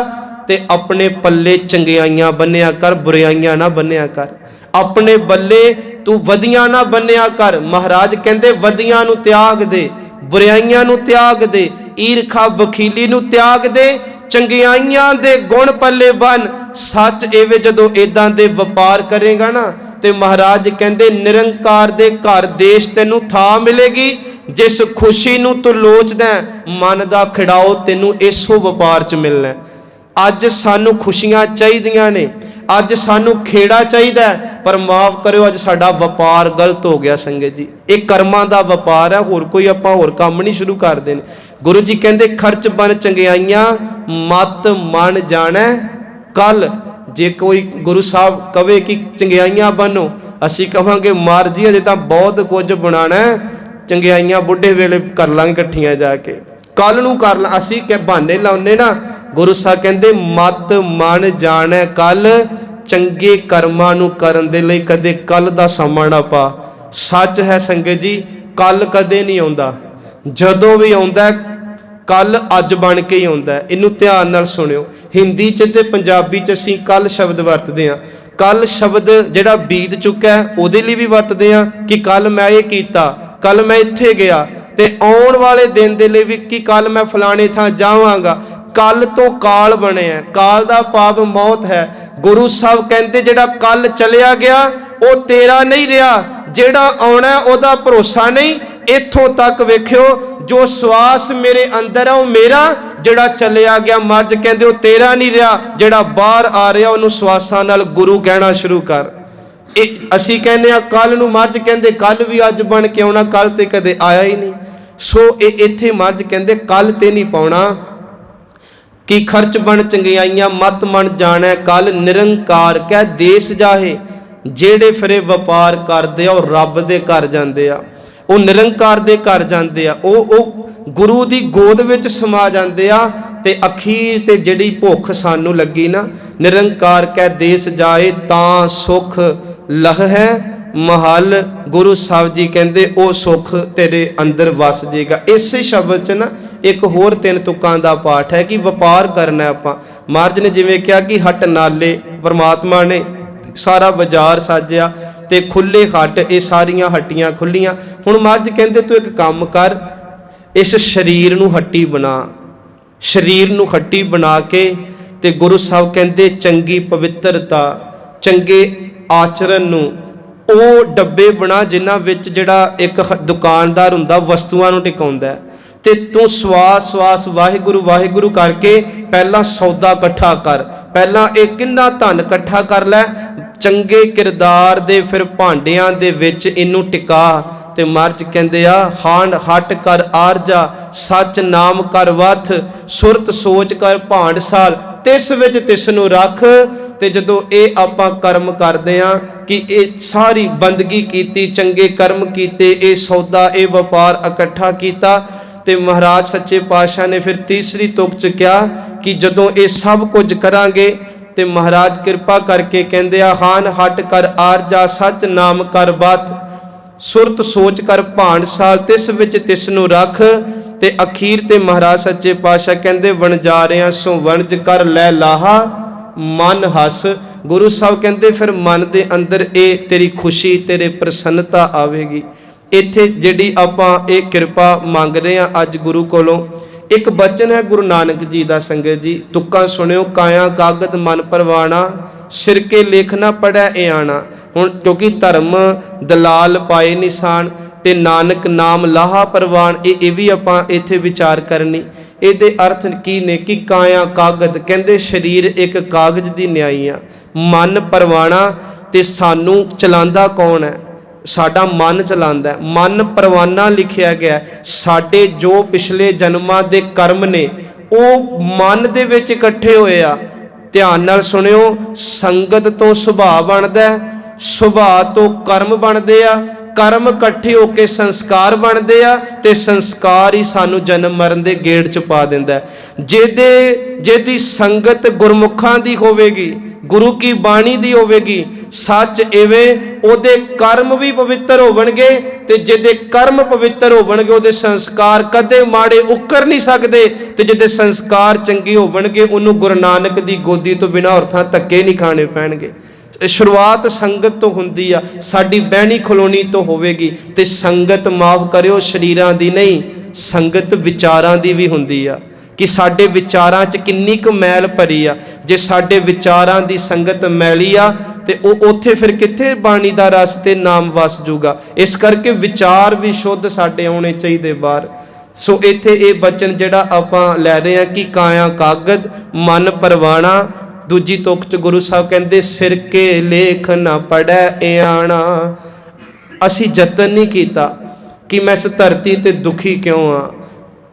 Speaker 1: ते अपने पल्ले चंगियाइयां बन्निया कर, बुराइयां ना बन्निया कर। अपने बल्ले तू वधियां ना बन्निया कर। महाराज कहंदे वधियां नूं त्याग दे, बुराइयां नूं त्याग दे, ईरखा बखीली नूं त्याग दे, चंगियाइयां दे गुण पल्ले बन। सच एवे जदों इदां दे वपार करेगा ना, ते महाराज कहंदे निरंकार दे घर देश तैनूं थां मिलेगी। जिस खुशी नूं तू लोचदा मन दा खिड़ाओ तैनूं इसो वपार च मिलना। अज सानू खुशियां चाहिदियां ने, अज सानू खेड़ा चाहिदा, पर माफ करो अज साडा वपार गलत हो गया संगत जी। ये कर्मां दा वपार है, होर कोई आपां होर काम नहीं शुरू कर देने। गुरु जी कहंदे खर्च बन चंगियाइयां, मत मन जाणै कल। जे कोई गुरु साहब कहे कि चंगियाइयां बनो, असीं कहांगे मार जी अजे तां बहुत कुछ बनाना है, चंगियाइयां बुढ़े वेले कर लांगे इकट्ठियां जाके, कल नूं कर ला। असीं कै बहाने लाउने ना। गुरु साहब कहंदे मत मन जाणै कल, चंगे कर्मां नूं करन दे लई कदे कल दा समां ना पा। सच है संगत जी, कल कदे नहीं आउंदा, जदों भी आउंदा कल अज बन के ही आउंदा। इनू ध्यान नाल सुनियो। हिंदी च ते पंजाबी च असीं कल शब्द वरतदे हां। कल शब्द जिहड़ा बीत चुका है उहदे लई भी वरतदे हां कि कल मैं ये कीता, कल मैं इत्थे गया, ते आउण वाले दिन दे लई भी कि कल मैं फलाणे थां जावांगा। कल तो काल बने है, काल दा भाव मौत है। गुरु साहब कहंदे जिहड़ा कल चलिया गया वो तेरा नहीं रहा, जिहड़ा आउणा ओहदा भरोसा नहीं। इत्थों तक वेखियो जो श्वास मेरे अंदर है वो मेरा, जिहड़ा चलिया गया मर्ज कहंदे वो तेरा नहीं रहा, जिहड़ा बाहर आ रहा उन्होंने श्वासां नाल गुरु कहना शुरू कर। असीं कहने कल नूं मर्ज कहंदे कल भी अज बन के आउणा, कल ते कदे आया ही नहीं। सो इत्थे मर्ज कहंदे कल ते नहीं पाउणा कि खर्च बन चंगियाइयां मत मन जाणै कल, निरंकार कै देश जाहे। जेड़े फिरे वपार करदे आ रब दे घर जांदे आ, वो निरंकार दे घर जांदे आ, वो गुरु दी गोद विच समा जांदे आ। ते अखीर ते जिहड़ी भुख सानू लगी ना, निरंकार कै देश जाए तां सुख लह है महल। गुरु साहब जी कहंदे ओ सुख तेरे अंदर वस जाएगा। इस शब्द च ना एक होर 3 तुकां दा पाठ है कि वपार करना आपां। महाराज ने जिवें कहा कि हट नाले, परमात्मा ने सारा बाजार साजिया ते खुले हट, ये सारियां हट्टियां खुलियां। हुण महाराज कहंदे तू एक काम कर, इस शरीर नूं हट्टी बना, शरीर नूं हट्टी बना के ते गुरु साहब कहंदे चंगी पवित्रता, चंगे आचरण नूं ਉਹ डब्बे बना जिन्हां विच जिहड़ा एक दुकानदार हुंदा वस्तुआं नूं टिकाउंदा है, ते तू सवास सवास वाहिगुरू वाहिगुरू करके पहला सौदा इकट्ठा कर, पहला एक किन्ना धन इकट्ठा कर लै, चंगे किरदार दे फिर भांडियां दे विच इनू टिका। ते महाराज कहंदे आ हांड हट कर आरजा, सच नाम कर वथ, सुरत सोच कर भांड साल, तिस विच तिस नूं रख। ते जदों ये आपां कर्म करदे आ कि ये सारी बंदगी कीती, चंगे कर्म कीते, ये सौदा ये वपार इकट्ठा कीता, ते महाराज सच्चे पातशाह ने फिर तीसरी तुक च कहा कि जदों ये सब कुछ करांगे ते महाराज कृपा करके कहंदे आ, हान हट कर आर जा सच नाम कर बात, सुरत सोच कर भांड साल तिस विच तिसनू रख। ते अखीर ते महाराज सच्चे पातशाह कहंदे वणजारियां सो वणज कर लै लाहा मन हस। गुरु साहब कहंदे फिर मन दे अंदर ए तेरी खुशी तेरे प्रसन्नता आवेगी। इत्थे जिहड़ी आपां ये कृपा मंग रहे हैं अज गुरु कोलों, एक बचन है गुरु नानक जी का, संगत जी तुक्का सुनियो, काया कागद मन परवाना, सिर के लेख ना पढ़ै ए आना। हुण क्योंकि धर्म दलाल पाए निशान ते नानक नाम लाहा परवान, ये भी आपां इत्थे विचार करनी। ਇਹਦੇ अर्थ की ने कि काया कागद कहते शरीर एक कागज की न्याई आ, मन परवाना ते सानू चलांदा कौन है? साडा मन चलांदा है। मन परवाना लिखिया गया, साडे जो पिछले जन्मां दे कर्म ने वो मन दे विच इकट्ठे होए आ। ध्यान नाल सुनियो, संगत तो सुभाव बनदा है, सुभाव तो कर्म बनदे आ, कर्म इकट्ठे होके संस्कार बनते आ, ते संस्कार ही सानू जन्म मरण दे गेड़ च पा दिंदा है। जेदी संगत गुरमुखां दी होवेगी, गुरु की बाणी दी होवेगी, सच इवें ओदे कर्म भी पवित्र होवणगे, ते जिहदे कर्म पवित्र होवणगे ओदे संस्कार कदे माड़े उकर नहीं सकदे, ते जिहदे संस्कार चंगे होवणगे उन्होंने गुरु नानक दी गोदी तो बिना होर थां धक्के नहीं खाने पैणगे। शुरुआत संगत तो हुंदी आ, साडी बहनी खलोनी तो होवेगी। ते संगत माफ करियो शरीरां दी नहीं, संगत विचारां दी भी हुंदी आ कि साडे विचारां च किन्नी क मैल भरी आ। जे साडे विचारां दी संगत मैली आ ते उत्थे फिर कित्थे बाणी दा रस ते नाम वस जूगा। इस करके विचार भी शुद्ध साडे आउणे चाहीदे बाहर। सो इत्थे ये बचन जिहड़ा आपां लै रहे हैं कि काया कागद मन परवाना। दूजी तुक च गुरु साहब कहते सिर के लेख ना पढ़ै ए आना। असी जतन नहीं किया कि मैं इस धरती ते दुखी क्यों हाँ,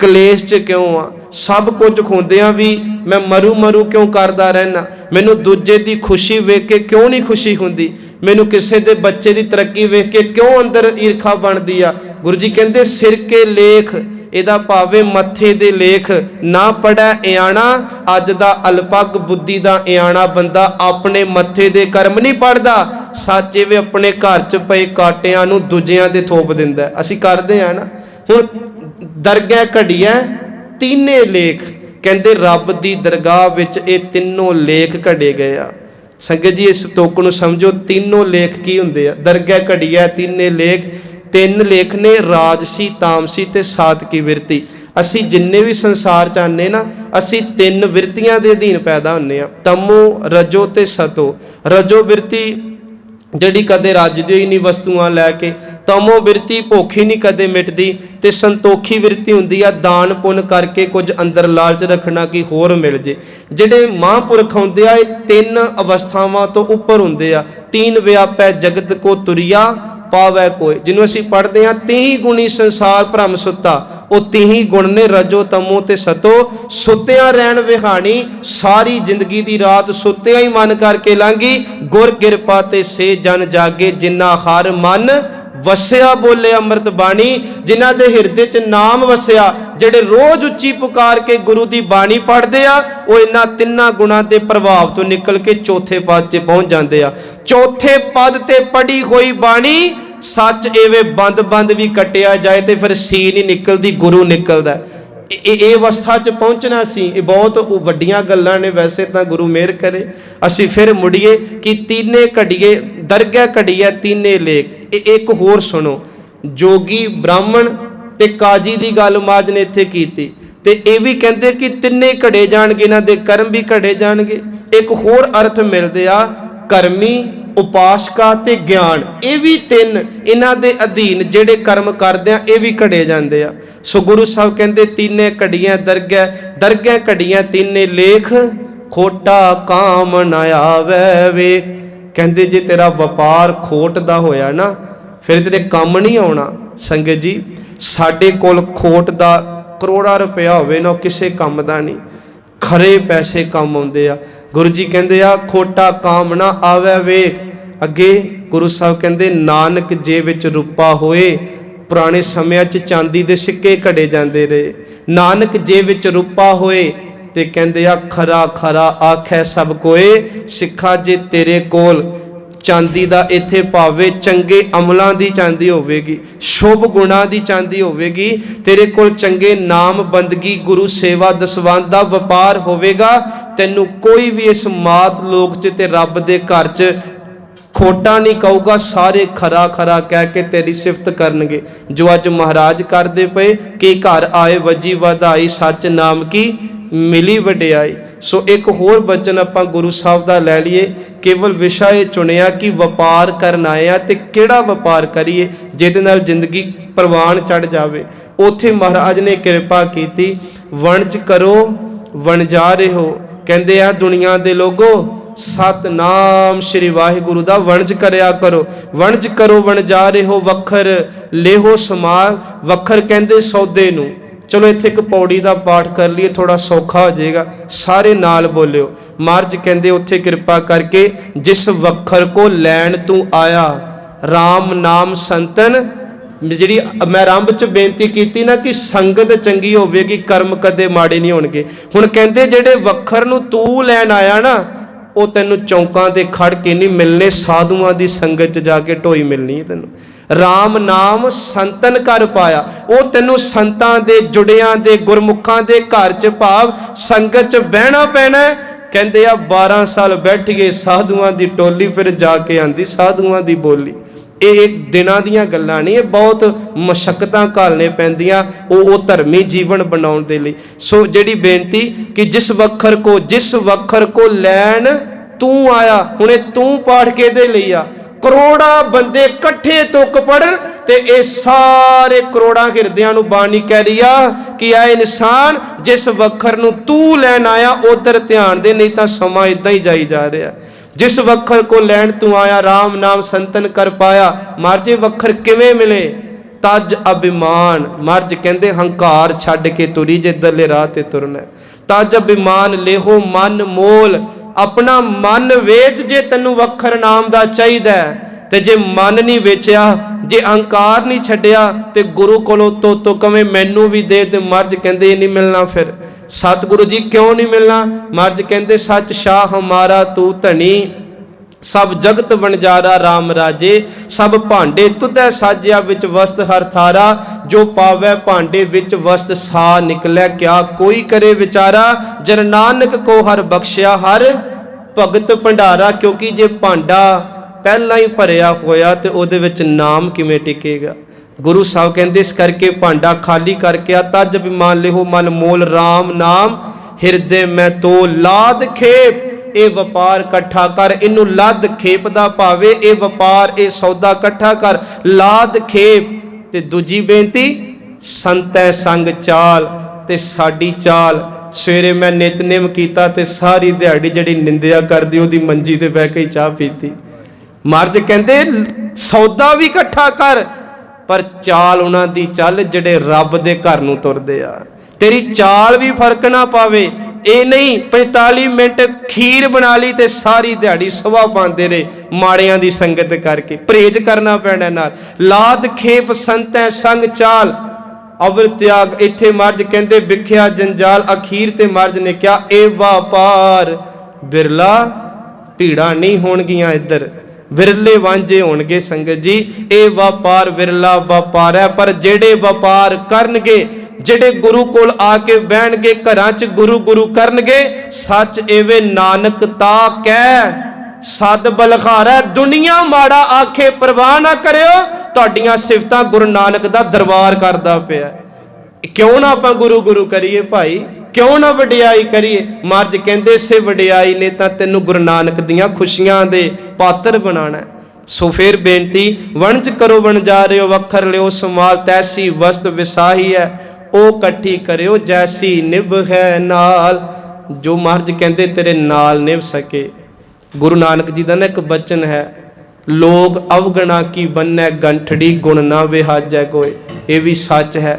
Speaker 1: कलेश च क्यों हाँ, सब कुछ खोंदियां भी मैं मरू मरू क्यों करदा रहना, मैनू दूजे दी खुशी वेख के क्यों नहीं खुशी हुंदी, मैनू किसी दे बच्चे दी तरक्की वेख के क्यों अंदर ईर्खा बनदी आ। गुरु जी कहते सिर के लेख, ਇਹਦਾ ਭਾਵੇਂ ਮੱਥੇ ਦੇ ਲੇਖ ਨਾ ਪੜੈ ਇਆਣਾ। ਅੱਜ ਦਾ ਅਲਪਗ ਬੁੱਧੀ ਦਾ ਇਆਣਾ ਬੰਦਾ ਆਪਣੇ ਮੱਥੇ ਦੇ ਕਰਮ ਨਹੀਂ ਪੜਦਾ, ਸੱਚੇ ਵੇ ਆਪਣੇ ਘਰ 'ਚ ਪਏ ਕਾਟਿਆਂ ਨੂੰ ਦੂਜਿਆਂ ਦੇ ਥੋਪ ਦਿੰਦਾ। ਅਸੀਂ ਕਰਦੇ ਆ ਨਾ। ਹੁਣ ਦਰਗਾਹ ਘੜੀਐ ਤੀਨੇ ਲੇਖ, ਕਹਿੰਦੇ ਰੱਬ ਦੀ ਦਰਗਾਹ ਵਿੱਚ ਇਹ ਤਿੰਨੋਂ ਲੇਖ ਘੜੇ ਗਏ ਆ। ਸੰਗਤ ਜੀ ਇਸ ਤੁਕ ਨੂੰ ਸਮਝੋ, ਤਿੰਨੋਂ ਲੇਖ ਕੀ ਹੁੰਦੇ ਆ? ਦਰਗਾਹ ਘੜੀਐ ਤੀਨੇ ਲੇਖ, ਤਿੰਨ ਲੇਖ ਨੇ ਰਾਜਸੀ ਤਾਮਸੀ ਤੇ ਸਾਤਕੀ ਵਿਰਤੀ। ਅਸੀਂ ਜਿੰਨੇ ਵੀ ਸੰਸਾਰ ਚ ਆਨੇ ਨਾ, ਅਸੀਂ ਤਿੰਨ ਵਿਰਤੀਆਂ ਦੇ ਅਧੀਨ ਪੈਦਾ ਹੁੰਨੇ ਆ, ਤਮੋ ਰਜੋ ਤੇ ਸਤੋ। ਰਜੋ ਬਿਰਤੀ ਜਿਹੜੀ ਕਦੇ ਰੱਜਦੀ ਹੀ ਨਹੀਂ ਵਸਤੂਆਂ ਲੈ ਕੇ, ਤਮੋ ਬਿਰਤੀ ਭੁੱਖ ਹੀ ਨਹੀਂ ਕਦੇ ਮਿਟਦੀ, ਤੇ ਸੰਤੋਖੀ ਵਿਰਤੀ ਹੁੰਦੀ ਆ ਦਾਨ ਪੁੰਨ ਕਰਕੇ ਕੁਝ ਅੰਦਰ ਲਾਲਚ ਰੱਖਣਾ ਕਿ ਹੋਰ ਮਿਲ ਜੇ। ਜਿਹੜੇ ਮਹਾਂਪੁਰਖ ਹੁੰਦੇ ਆ ਇਹ ਤਿੰਨ ਅਵਸਥਾਵਾਂ ਤੋਂ ਉੱਪਰ ਹੁੰਦੇ ਆ। ਤੀਨ ਵਿਆਪੈ ਜਗਤ ਕੋ ਤੁਰਿਆ पावै कोय, जिन्हों असी पढ़ते हैं तीही गुणी संसार भ्रम सुता, वो तीही गुण ने रजो तमो ते सतो। सुत्तिया रहन विहानी, सारी जिंदगी दी रात सुत्तिया ही मन करके लांगी। गुर किरपा ते से जन जागे, जिन्ना हर मन वसिया बोले अमृत बाणी। जिन्हां दे हिरदे च नाम वसिया, ਜਿਹੜੇ रोज उच्ची पुकार के गुरु की बाणी पढ़ते आ, वो इन्हां तिन्नां गुणां दे प्रभाव तो निकल के चौथे पद च पहुँच जाते आ। चौथे पद ते पढ़ी होई बाणी, सच एवें बंद बंद भी कटिया जाए तो फिर सी नहीं निकलती, गुरु निकलता। ये अवस्था च पहुँचना सी, ये बहुत वड्डियां गल्लां ने। वैसे तो गुरु मेहर करे असी फिर मुड़िए कि तीने घड़िए दरगाह घड़िए तीने लेख। एक होर सुनो, जोगी ब्राह्मण ते काजी दी गल माज ने इत्थे कीती, ते ये भी कहते कि तिन्ने घड़े जाणगे, इन्हां दे कर्म भी घड़े जाणगे। एक होर अर्थ मिलदे आ, कर्मी उपासका ते ज्ञान, ये भी तीन इन्हां दे अधीन जिहड़े कर्म करदे आ ये भी घड़े जांदे आ। सो गुरु साहब कहते तीने घड़ियां दरगाह, दरगाह घड़ियां तीने लेख, खोटा काम न आवे वेख। कहते जे तेरा व्यापार खोट दा होया ना, फिर तेरे काम नहीं आउणा। संगत जी साडे कोल खोट दा करोड़ा रुपया होवे ना, किसे काम दा नहीं, खरे पैसे काम आउंदे आ। गुरु जी कहते आ खोटा काम ना आवे वेख। अगे गुरु साहब कहते नानक जे विच रूपा होए, पुराने समय च चांदी दे सिक्के घड़े जाते रहे। नानक जे विच रूपा होए, ते कहंदे आ खरा खरा आखै सब कोई सिखा जे तेरे कोल चांदी दा इत्थे पावे चंगे अमलों की चांदी होवेगी, शुभ गुणा की चांदी होवेगी, तेरे कोल चंगे नाम बंदगी गुरु सेवा दसवंध दा वपार होवेगा, तैनू कोई भी इस मात लोक च ते रब दे घर च खोटा नहीं कहूगा, सारे खरा खरा कह के तेरी सिफत करनगे। जो अज महाराज करते पे कि घर आए वजी वधाई सच नाम की मिली वडियाई। सो एक होर बचन आपां गुरु साहब दा लै लीए, केवल विशा ये चुनिया कि वपार करना आया ते किहड़ा वपार करिए जिहदे नाल जिंदगी परवान चढ़ जावे। उत्थे महाराज ने कृपा कीती, वणज करो वणजारे हो, कहंदे आ दुनिया दे लोगो सतनाम श्री वाहिगुरु दा वणज करया करो। वणज करो वणजारे हो वखर लेहो समाल, वखर कहंदे सौदे नू। चलो इत्थे एक पौड़ी का पाठ कर लिए, थोड़ा सौखा हो जाएगा, सारे नाल बोलियो। महाराज कहंदे उत्थे कृपा करके जिस वखर को लैन तू आया राम नाम संतन, जी मैं आरंभ च बेनती की ना कि संगत चंगी होवेगी कर्म कदे माड़े नहीं होणगे। हुण कहंदे जेड़े वखर नू तू लैन आया ना वो तैनू चौंकां ते खड़ के नहीं मिलने, साधुआं दी संगत च जाके ढोई मिलनी है तैनू। राम नाम संतन कर पाया, वो तैनू संतां दे जुड़ियां दे गुरमुखां दे घर च भाव संगत च बहना पैना। कहंदे आ 12 साल बैठ गए साधुआं दी टोली, फिर जाके आंदी साधुआं दी बोली। ये एक दिनां दियां गल्लां नहीं, ये बहुत मशक्कतां घालने पैंदियां वो धर्मी जीवन बनाउण दे लई। सो जिहड़ी बेनती कि जिस वखर को लैन तू आया, हुणे तू पाठ के लई आ, करोड़ा बंदे कट्ठे तुक पढ़न ते ये सारे करोड़ा हिरदियां नू बाणी कह रही आ कि आ इंसान जिस वखर नू तू लैन आया उधर ध्यान दे, नहीं तां समा इदां ही जाई जा रहा। जिस वखर को लैन तू आया राम नाम संतन कर पाया। महाराज वखर किवें मिले? तज अभिमान। महाराज कहंदे हंकार छड्ड के तुरी जे दले राह ते तुरना। तज अभिमान लेहो मन मोल, अपना मन वेच जे तैनू वखर नाम दा चाहीदा ते जे मन नहीं वेचिया, जे अहंकार नहीं छड्डिया ते गुरु कोलों तो कवें मैनू भी दे ते महाराज कहंदे नहीं मिलना। फिर सतगुरु जी क्यों नहीं मिलना? महाराज कहंदे सच शाह हमारा तू धनी, सब जगत वणजारा राम राजे, सब भांडे तुदै साजिया विच वस्त हर थारा, जो पावै भांडे विच वस्त सा निकलै क्या कोई करे विचारा, जन नानक को हर बख्शिया हर भगत भंडारा। क्योंकि जे भांडा पहला ही भरिया होया तो उहदे विच नाम किवें टिकेगा? गुरु साहब कहंदे इस करके भांडा खाली करके आ। तज अभिमान लेहो मन मोल राम नाम हिरदे मैं तो लाद खेप, ये वपार कट्ठा कर। इनू लद खेप दा भावे, ये वपार ये सौदा कट्ठा कर लाद खेप। ते दूजी बेनती संतै संग चाल ते साडी चाल। सवेरे मैं नितनेम कीता ते सारी दिहाड़ी जिहड़ी निंदिया करदी ओहदी मंजी ते बह के चाह पीती। महाराज कहंदे सौदा भी कट्ठा कर पर चाल उन्हां दी चल जिहड़े रब दे घर नूं तुरदे आ। तेरी चाल भी फर्क ना पावे। ये नहीं 45 मिनट खीर बना ली ते सारी दिहाड़ी सुबह पाते रहे माड़ियां दी संगत करके। परहेज करना पैना नाल। लाद खेप संतै संग चाल अवर त्याग। इत्थे महाराज कहंदे विख्या जंजाल। अखीर ते महाराज ने क्या ए व्यापार बिरला भीड़ा नहीं होणगियां, इधर विरले वांझे होणगे संगत जी। ए व्यापार विरला व्यापार है, पर जेड़े व्यापार करनगे, जेड़े गुरु कोल आके बहणगे, घरां च गुरु गुरु करनगे, सच एवे नानक ता कह सद बलखारा। दुनिया माड़ा आखे परवाह ना करियो, तुहाडीआं सिफतां गुरु नानक दा दरबार करदा पिया। क्यों ना आपां गुरु गुरु करिए भाई, क्यों ना वडियाई करिए। महाराज कहंदे से वडियाई ने तां तैनूं गुरु नानक दियां खुशियां दे पात्र बनाना। सो फिर बेनती वणज करो वणजारियो वखर लियो समाल, तैसी वस्त विसाही है ओ कट्ठी करियो जैसी निभ है नाल। जो महाराज कहंदे तेरे नाल निभ सके। गुरु नानक जी दा ना एक बचन है, लोग अवगणा की बन्नै गंठड़ी गुण ना विहाजै कोई। ये भी सच है।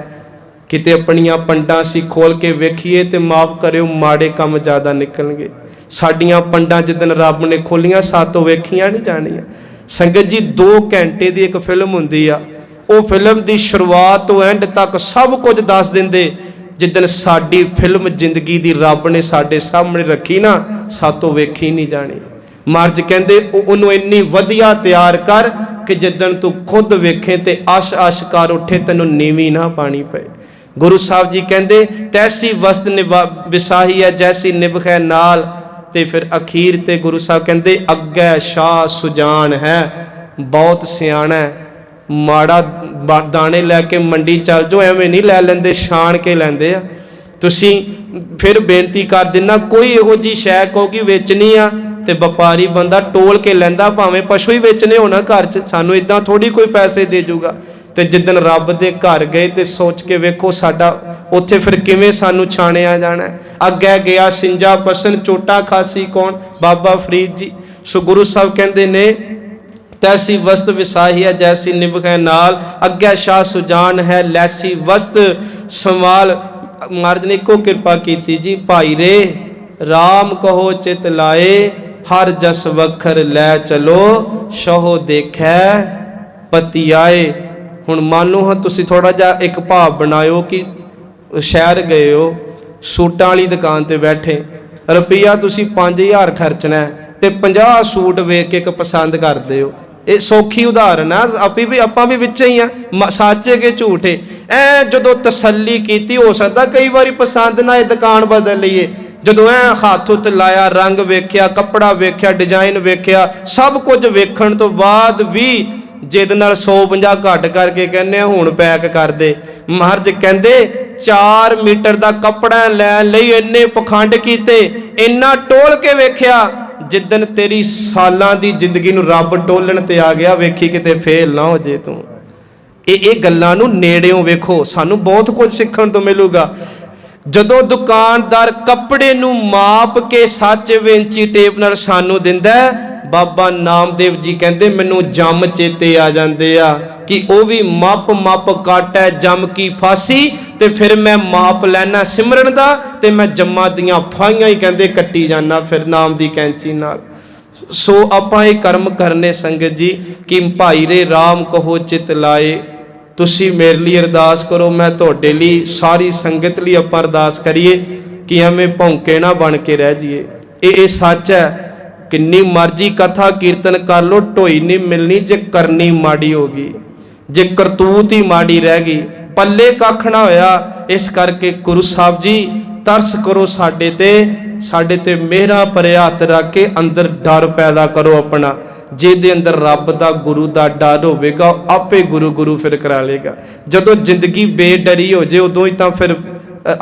Speaker 1: किते अपनियां पंडां सी खोल के वेखीए ते माफ करियो माड़े काम ज़्यादा निकलणगे। साडियां पंडां जिदन रब ने खोलियां सातों वेखियां नहीं जानियां। संगत जी 2 घंटे की एक फिल्म हुंदी आ, वो फिल्म की शुरुआत तो एंड तक सब कुछ दस देंदे। जिदन साडी फिल्म जिंदगी दी रब ने साडे सामने रखी ना, सातों वेखी नहीं जानी। महाराज कहंदे उन्होंने इन्नी वधिया तैयार कर कि जिदन तू खुद वेखे ते अश अश कर उठे, तेनों नीवी ना पानी पे। गुरु साहब जी कहंदे तैसी वस्त विसाही है जैसी निभै नाल। ते फिर अखीर ते गुरु साहब कहंदे अग्गै शाह सुजान है, बहुत सियाणा है। माड़ा दाने लैके मंडी चल जाओ, एवें नहीं लै लेंदे, छाण के लैंदे आ। तुसीं फिर बेनती कर दिना, कोई इहो जी शै कहोगी वेचनी आ ते व्यापारी बंदा टोल के लैंदा, भावें पशु ही वेचने होना घर च, सानू इदां थोड़ी कोई पैसे दे जूगा। ते जिदन रब दे घर गए ते सोच के वेखो साडा उत्थे फिर किवें सानू छाणिया जाना है। अग्गै गया सिंजा पसन चोटा खासी कौन, बाबा फरीद जी। सो गुरु साहब कहंदे ने तैसी वस्त विसाही है जैसी निभै नाल, अग्गै शाह सुजान है लैसी वस्त संभाल। महाराज ने एको कृपा की जी, भाई रे राम कहो चित लाए, हर जस वखर लै चलो, शहो देखै पति आए। हुण मान लो हाँ तुसी थोड़ा जा एक भाव बनाओ कि शहर गए हो, सूटां वाली दुकान ते बैठे, रुपया तुसी 5000 खर्चना है ते 50 सूट वेख के एक पसंद करते हो। ये सौखी उदाहरण है, आपां भी विच ही हाँ, सच है कि झूठ है। ऐ जदों तसल्ली की हो सकता कई बारी पसंद ना ये दुकान बदल लीए, जदों ऐ हथ हुत लाया, रंग वेख्या, कपड़ा वेख्या, डिजाइन वेख्या, सब कुछ वेखण तो बाद भी जिद नाल 150 घट करके कहने हुण पैक कर दे। महाराज कहंदे 4 मीटर का कपड़ा लैण लई इन्ने पखंड कीते, इन्ना टोल के वेख्या, जिदन तेरी सालां दी जिंदगी नूं रब टोलण ते आ गया, वेखी किते फेल ना हो जे तू। ये गल्लां नूं नेड़ियों वेखो, सानू बहुत कुछ सीखण तो मिलूगा। जदों दुकानदार कपड़े नूं माप के सच विंची टेप नाल सानू दिंदा है, बाबा नामदेव जी कहते मैनू जम चेते आ जाते आ कि वह भी मप कट है जम की फांसी, तो फिर मैं माप लैना सिमरन का, तो मैं जम्मा दियाँ फाइयां ही कहते कट्टी जाना फिर नाम की कैंची नाल। सो आपां ये कर्म करने संगत जी कि भाई रे राम कहो चित लाए। तुसी मेरे लिए अरदास करो, मैं तुहाडे लिए सारी संगत लिए आपां अरदास करिए कि हमें भौंके ना बन के रह जाइए। ये सच है, किन्नी मर्जी कथा कीर्तन कर लो, ढोई नहीं मिलनी जे करनी माड़ी होगी, जे करतूत ही माड़ी रह गई, पल्ले कख ना होया। इस करके गुरु साहब जी तरस करो साडे ते मेहरा भरे हथ रख के अंदर डर पैदा करो अपना। जिहदे अंदर रब दा गुरु दा डर होवेगा, आपे गुरु गुरु फिर करा लेगा। जदों जिंदगी बेडरी हो जाए उदों ही तां फिर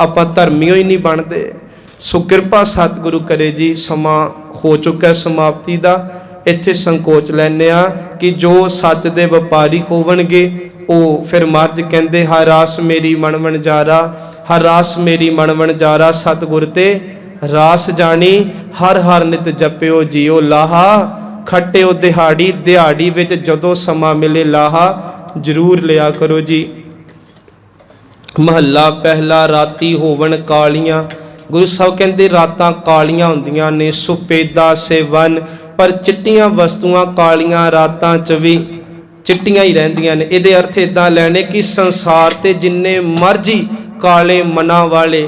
Speaker 1: आपां धर्मियों ही नहीं बनते। सो कृपा सतगुरु करे जी। समा हो चुका समाप्ति का, इत्थे संकोच लैने आ कि जो सच दे व्यापारी होवणगे वो फिर महाराज कहंदे हर रास मेरी मन वणजारा, हर रास मेरी मन वणजारा, सतगुर ते रास जानी, हर हर नित जपियो जियो लाहा, खट्टिओ दिहाड़ी दिहाड़ी विच जदों समा मिले लाहा, जरूर लिया करो जी। महला पहला राती होवन कालियां। गुरु साहब कहते रातां कालियां हुंदियां ने, सुपेदा सेवन, पर चिट्टियां वस्तुआं कालियां रातां च भी चिट्टियां ही रहिंदियां ने। इहदे अर्थ इदां लैने कि संसार ते जिन्ने मर्जी काले मनां वाले,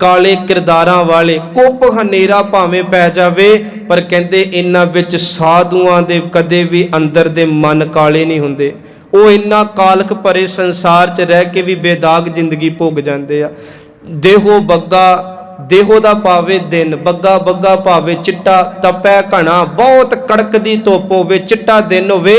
Speaker 1: काले किरदारां वाले, कुप हनेरा भावें पै जावे, पर कहंदे इन्हां विच साधुआं दे कदे भी अंदर दे मन काले नहीं हुंदे। वो इन्ना कालख भरे संसार च रह के भी बेदाग जिंदगी भोग जाते आ। देहो बग्गा, देहो दा पावे दिन, बग्गा बग्गा पावे चिट्टा, तपै घना, बहुत कड़कदी धुप होवे, चिट्टा दिन होवे,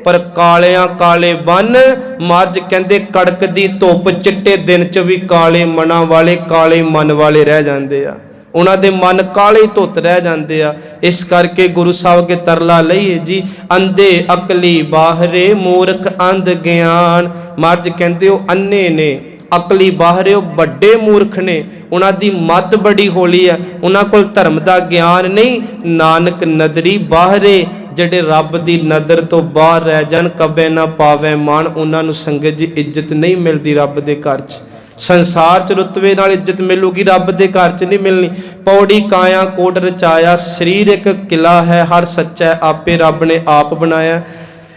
Speaker 1: पर कालियां काले बन। महाराज कहंदे कड़कदी धुप चिट्टे दिन च भी काले मना वाले, काले मन वाले रह जाते आ, उन्हां दे मन काले धुत रह जाते आ। इस करके गुरु साहब के तरला लईए जी, अंधे अकली बाहरे, मूर्ख अंध ज्ञान। महाराज कहंदे वो अन्ने ने, अकली बाहरे, बड़े मूर्ख ने, उन्हां दी मत बड़ी होली है, उन्हां कोल धर्म दा ज्ञान नहीं। नानक नदरी बाहरे, जिहड़े रब दी नदर तो बाहर रह जान, कबे ना पावे मान, उन्हां नूं संगत जी इज्जत नहीं मिलती रब दे घर च। संसार च रुतबे नाल इज्जत मिलूगी, रब दे घर च नहीं मिलनी। पौड़ी काया कोट रचाया, शरीर एक किला है, हर सच्चा है आपे रब ने आप बनाया।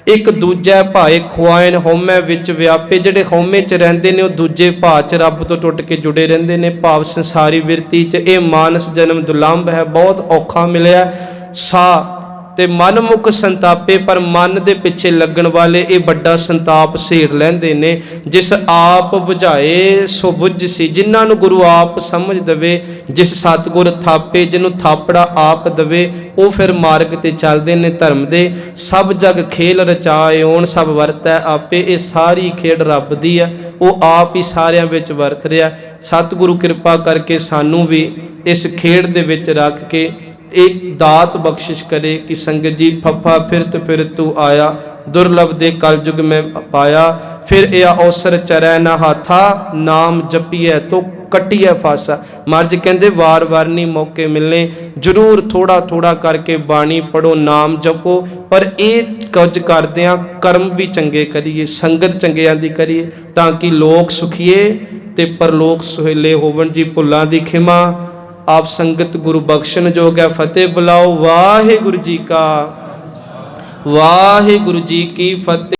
Speaker 1: ਇੱਕ ਦੂਜੇ ਭਾਏ ਖੁਆਇਨ ਹਉਮੈ ਵਿੱਚ ਵਿਆਪੇ। ਜਿਹੜੇ ਹਉਮੈ 'ਚ ਰਹਿੰਦੇ ਨੇ ਉਹ ਦੂਜੇ ਭਾਅ 'ਚ ਰੱਬ ਤੋਂ ਟੁੱਟ ਕੇ ਜੁੜੇ ਰਹਿੰਦੇ ਨੇ। ਭਾਵ ਸੰਸਾਰੀ ਬਿਰਤੀ 'ਚ ਇਹ ਮਾਨਸ ਜਨਮ ਦੁਲੰਭ ਹੈ, ਬਹੁਤ ਔਖਾ ਮਿਲਿਆ। ਸਾ ਤੇ ਮਨ ਮੁਖ ਸੰਤਾਪੇ, ਪਰ ਮਨ ਦੇ ਪਿੱਛੇ ਲੱਗਣ ਵਾਲੇ ਇਹ ਵੱਡਾ ਸੰਤਾਪ ਸੇੜ ਲੈਂਦੇ ਨੇ। ਜਿਸ ਆਪ ਬੁਝਾਏ ਸੋ ਬੁੱਝ ਸੀ, ਜਿਨ੍ਹਾਂ ਨੂੰ ਗੁਰੂ ਆਪ ਸਮਝ ਦਵੇ। ਜਿਸ ਸਤਿਗੁਰ ਥਾਪੇ, ਜਿਹਨੂੰ ਥਾਪੜਾ ਆਪ ਦਵੇ, ਉਹ ਫਿਰ ਮਾਰਗ ਤੇ ਚੱਲਦੇ ਨੇ ਧਰਮ ਦੇ। ਸਭ ਜਗ ਖੇਲ ਰਚਾਏ ਓਣ, ਸਭ ਵਰਤੈ ਆਪੇ। ਇਹ ਸਾਰੀ ਖੇਡ ਰੱਬ ਦੀ ਆ, ਉਹ ਆਪ ਹੀ ਸਾਰਿਆਂ ਵਿੱਚ ਵਰਤ ਰਿਹਾ। ਸਤਿਗੁਰੂ ਕਿਰਪਾ ਕਰਕੇ ਸਾਨੂੰ ਵੀ ਇਸ ਖੇਡ ਦੇ ਵਿੱਚ ਰੱਖ ਕੇ ਇਹ ਦਾਤ ਬਖਸ਼ਿਸ਼ करे कि संगत जी फफा फिर तू आया, दुर्लभ दे कल युग में पाया। फिर यह अवसर चरै ना हाथा, नाम जपिए तो कटिए फासा। महाराज कहते वार वार नहीं मौके मिलने, जरूर थोड़ा थोड़ा करके बाणी पढ़ो, नाम जपो। पर ਇਹ ਕੁਝ ਕਰਦਿਆਂ ਕਰਮ ਵੀ ਚੰਗੇ ਕਰੀਏ, ਸੰਗਤ ਚੰਗਿਆਂ ਦੀ ਕਰੀਏ, ਤਾਂ ਕਿ ਲੋਕ ਸੁਖੀਏ ਤੇ ਪਰਲੋਕ ਸੁਹੇਲੇ ਹੋਵਣ ਜੀ। ਭੁੱਲਾਂ ਦੀ ਖਿਮਾ आप संगत गुरु बख्शन जोग है। फतेह बुलाओ। वाहे गुरु जी का, वाहे गुरु जी की फतेह।